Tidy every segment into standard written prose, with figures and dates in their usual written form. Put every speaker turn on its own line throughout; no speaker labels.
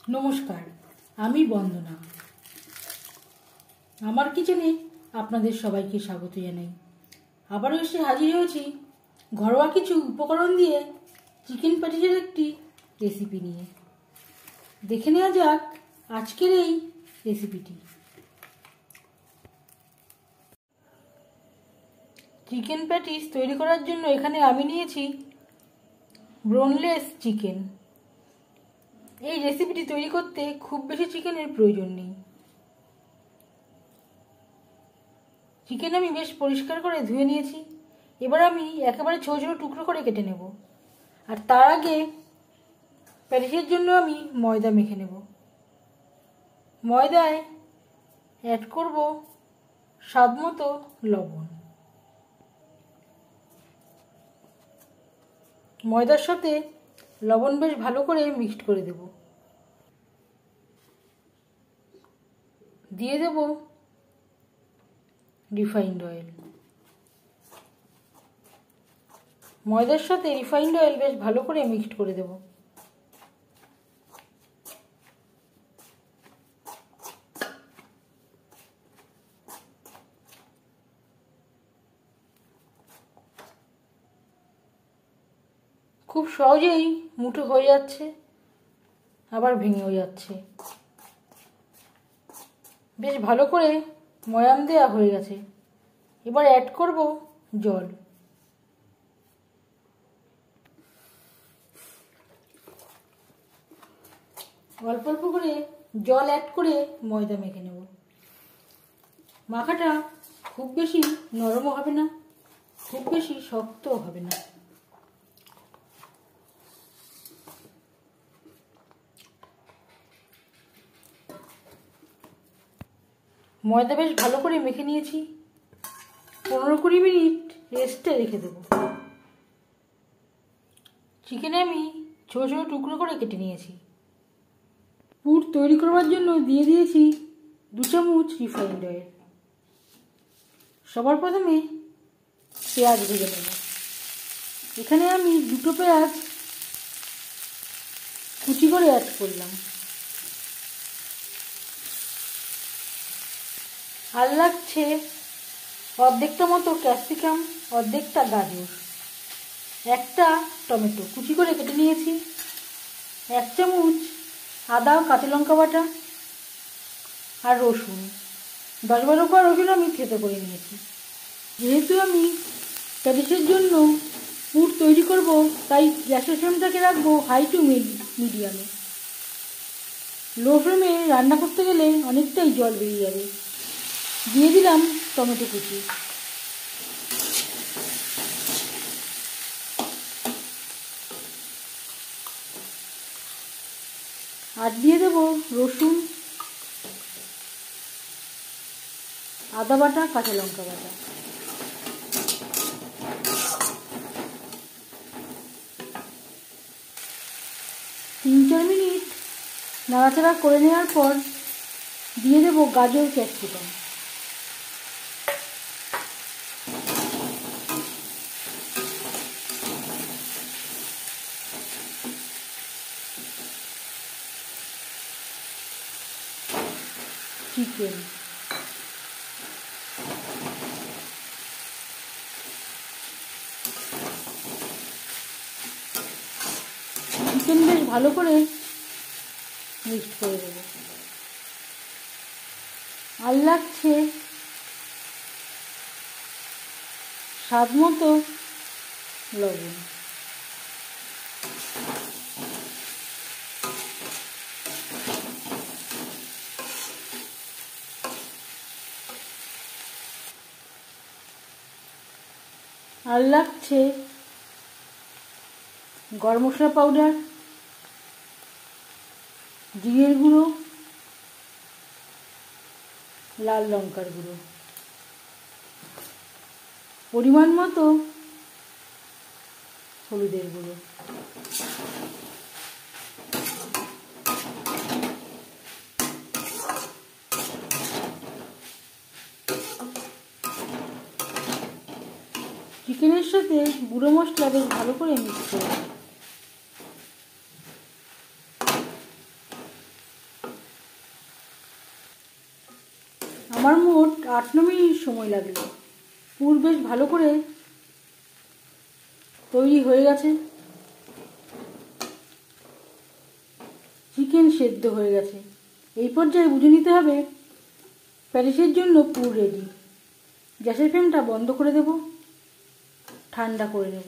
নমস্কার, আমি বন্দনা। আমার কিচেনে আপনাদের সবাইকে স্বাগত জানাই। আবারও এসে হাজির হয়েছি ঘরোয়া কিছু উপকরণ দিয়ে চিকেন প্যাটিসের একটি রেসিপি নিয়ে। দেখে নেওয়া যাক আজকের এই রেসিপিটি। চিকেন প্যাটিস তৈরি করার জন্য এখানে আমি নিয়েছি বোনলেস চিকেন। এই রেসিপিটি তৈরি করতে খুব বেশি চিকেনের প্রয়োজন নেই। চিকেন আমি বেশ পরিষ্কার করে ধুয়ে নিয়েছি। এবার আমি একেবারে ছোট ছোট টুকরো করে কেটে নেব। আর তার আগে প্যাটিসের জন্য আমি ময়দা মেখে নেব। ময়দায় অ্যাড করব স্বাদ মতো লবণ। ময়দার সাথে লবণ বেশ ভালো করে মিক্সড করে দেব। দিয়ে দেব রিফাইন্ড অয়েল। ময়দার সাথে রিফাইন্ড অয়েল বেশ ভালো করে মিক্সড করে দেব। খুব সহজেই মুঠো হয়ে যাচ্ছে, আবার ভেঙেও যাচ্ছে। বেশ ভালো করে ময়াম দেওয়া হয়ে গেছে। এবার অ্যাড করব জল। অল্প অল্প করে জল অ্যাড করে ময়দা মেখে নেব। মাখাটা খুব বেশি নরমও হবে না, খুব বেশি শক্তও হবে না। ময়দা বেশ ভালো করে মেখে নিয়েছি। 15-20 মিনিট রেস্টে রেখে দেব। চিকেনে আমি ছোট ছোট টুকরো করে কেটে নিয়েছি। পুর তৈরি করবার জন্য দিয়ে দিয়েছি 2 চামচ রিফাইন্ড অয়েল। সবার প্রথমে পেঁয়াজ ভেজে নেব। এখানে আমি 2টো পেঁয়াজ কুচি করে অ্যাড করলাম। আর লাগছে অর্ধেকটা মতো ক্যাপসিকাম, অর্ধেকটা গাজর, একটা টমেটো কুচি করে কেটে নিয়েছি, 1 চামচ আদা ও কাঁচা লঙ্কা বাটা, আর রসুন 10-12 কোয়া রসুন আমি থেতো করে নিয়েছি। যেহেতু আমি প্যাটিসের জন্য পুর তৈরি করব, তাই গ্যাসের ফ্লেমটাকে রাখবো হাই টু মিডিয়ামে। লো ফ্লেমে রান্না করতে গেলে অনেকটাই জল বেরিয়ে যাবে। দিয়ে দিলাম টমেটো কুচি। আর দিয়ে দেব রসুন, আদা বাটা, কাঁচা লঙ্কা বাটা। তিন 4 মিনিট নাড়াচাড়া করে নেওয়ার পর দিয়ে দেব গাজর, ক্যাপসিকাম। চিকেন বেশ ভালো করে মিক্সড করে দেব। আর লাগছে স্বাদ মতো লবণ। আর লাগছে গরম মশলা পাউডার, জিরের গুঁড়ো, লাল লঙ্কার গুঁড়ো, পরিমাণ মতো হলুদের গুঁড়ো। চিকেনের সাথে গুঁড়ো মশলা বেশ ভালো করে মিক্স করে আমার মোট 8-9 মিনিট সময় লাগলো। পুর বেশ ভালো করে তৈরি হয়ে গেছে, চিকেন সেদ্ধ হয়ে গেছে। এই পর্যায়ে বুঝে নিতে হবে প্যাটিসের জন্য পুর রেডি। গ্যাসের ফ্লেমটা বন্ধ করে দেব, ঠান্ডা করে নেব।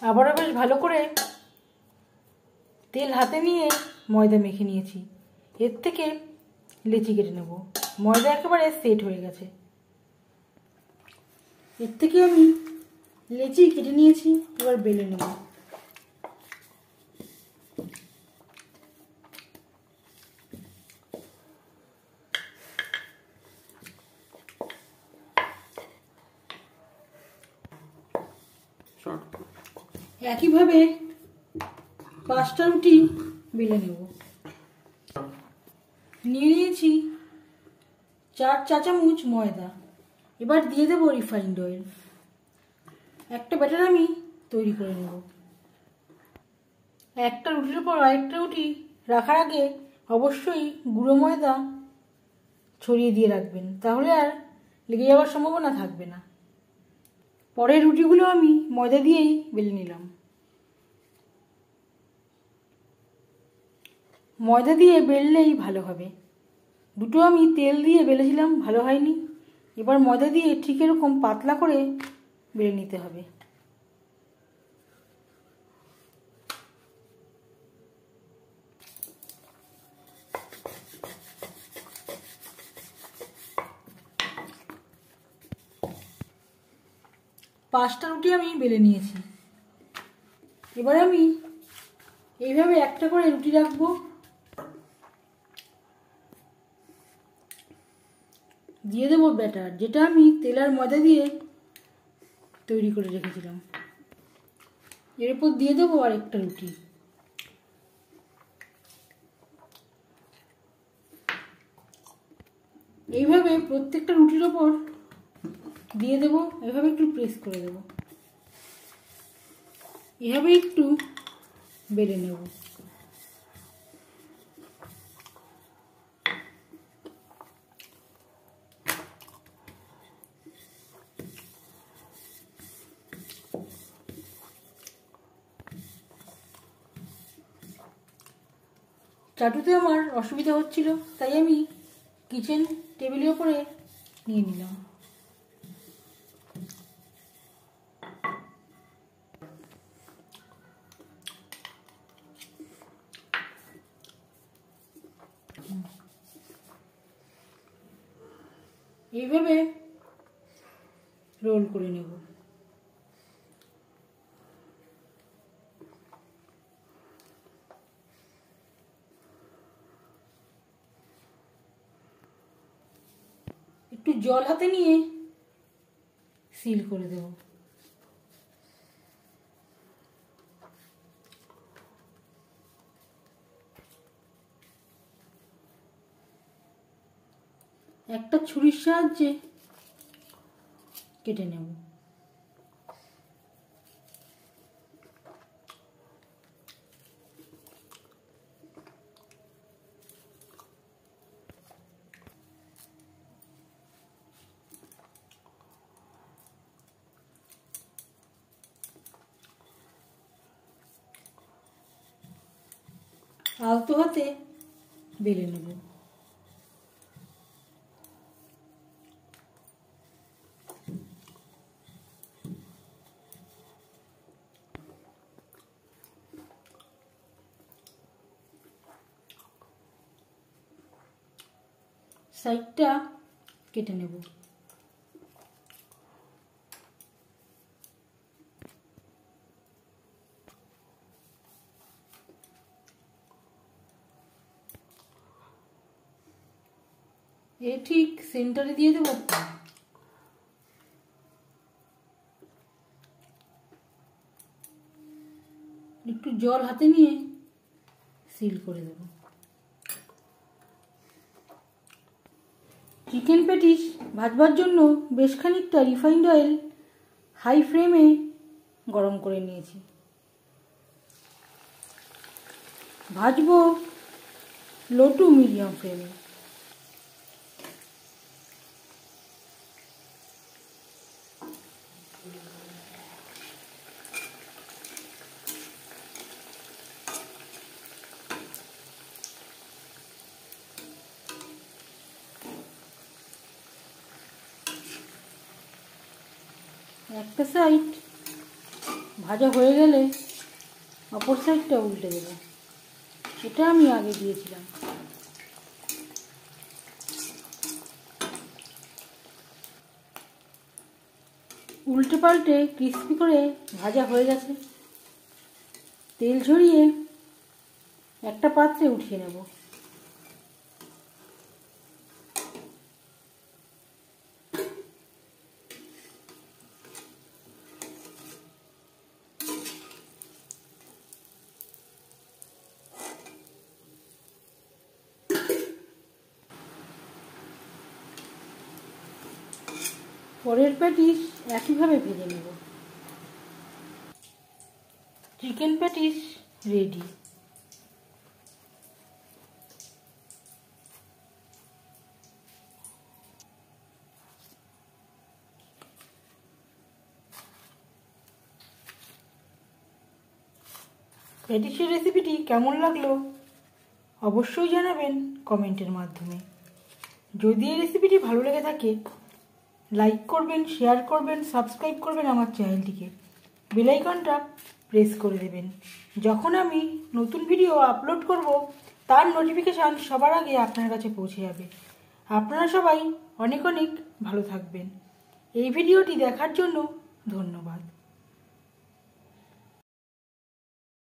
আবারও বেশ ভালো করে তেল হাতে নিয়ে ময়দা মেখে নিয়েছি। এর থেকে লেচি কেটে নেব। ময়দা একেবারে সেট হয়ে গেছে। এর থেকে আমি লেচি কেটে নিয়েছি, এবার বেলে নেব। একইভাবে 5টা রুটি বেলে নেব। নিয়ে নিয়েছি 4 চা চামচ ময়দা। এবার দিয়ে দেব রিফাইন্ড অয়েল। একটা ব্যাটার আমি তৈরি করে নেব। একটা রুটির উপর আরেকটা রুটি রাখার আগে অবশ্যই গুঁড়ো ময়দা ছড়িয়ে দিয়ে রাখবেন, তাহলে আর লেগে যাওয়ার সম্ভাবনা থাকবে না। পরের রুটিগুলো আমি ময়দা দিয়েই বেলে নিলাম। ময়দা দিয়ে বেললেই ভালো হবে। দুটো আমি তেল দিয়ে বেলেছিলাম, ভালো হয়নি। এবার ময়দা দিয়ে ঠিক এরকম পাতলা করে বেলে নিতে হবে। পাঁচটা রুটি আমি বেলে নিয়েছি। এবার আমি এইভাবে একটা করে রুটি রাখবো, দিয়ে দেবো ব্যাটার, যেটা আমি তেল আর ময়দা দিয়ে তৈরি করে রেখেছিলাম। এর উপর দিয়ে দেবো আরেকটা রুটি। এইভাবে প্রত্যেকটা রুটির ওপর দিয়ে দেবো, এভাবে একটু প্রেস করে দেবো, এভাবে একটু বেলে নেব। চাটুতে আমার অসুবিধা হচ্ছিল, তাই আমি কিচেন টেবিলের ওপরে নিয়ে নিলাম। এইভাবে রোল করে নেব। একটু জল হাতে নিয়ে সিল করে দেব। একটা ছুরির সাহায্যে কেটে নেব। আলতো হাতে বেলে নেব। সাইডটা কেটে নেব। এ ঠিক সেন্টারে দিয়ে দেবো। একটু জল হাতে নিয়ে সিল করে দেব। চিকেন প্যাটিস ভাজবার জন্য বেশ খানিকটা রিফাইন্ড অয়েল হাই ফ্লেমে গরম করে নিয়েছি। ভাজবো লো টু মিডিয়াম ফ্লেমে। একটা সাইড ভাজা হয়ে গেলে অপর সাইডটা উল্টে দেবো। এটা আমি আগে দিয়েছিলাম। উল্টে পাল্টে ক্রিস্পি করে ভাজা হয়ে গেছে। তেল ঝরিয়ে একটা পাত্রে উঠিয়ে নেব। পরের প্যাটিস একইভাবে ভেজে নেব। Chicken patties ready. প্যাটিসের রেসিপিটি কেমন লাগলো অবশ্যই জানাবেন কমেন্টের মাধ্যমে। যদি এই রেসিপিটি ভালো লেগে থাকে লাইক করবেন, শেয়ার করবেন, সাবস্ক্রাইব করবেন আমার চ্যানেলটিকে। বেল আইকনটা প্রেস করে দেবেন। যখন আমি নতুন ভিডিও আপলোড করব তার নোটিফিকেশান সবার আগে আপনার কাছে পৌঁছে যাবে। আপনারা সবাই অনেক অনেক ভালো থাকবেন। এই ভিডিওটি দেখার জন্য ধন্যবাদ।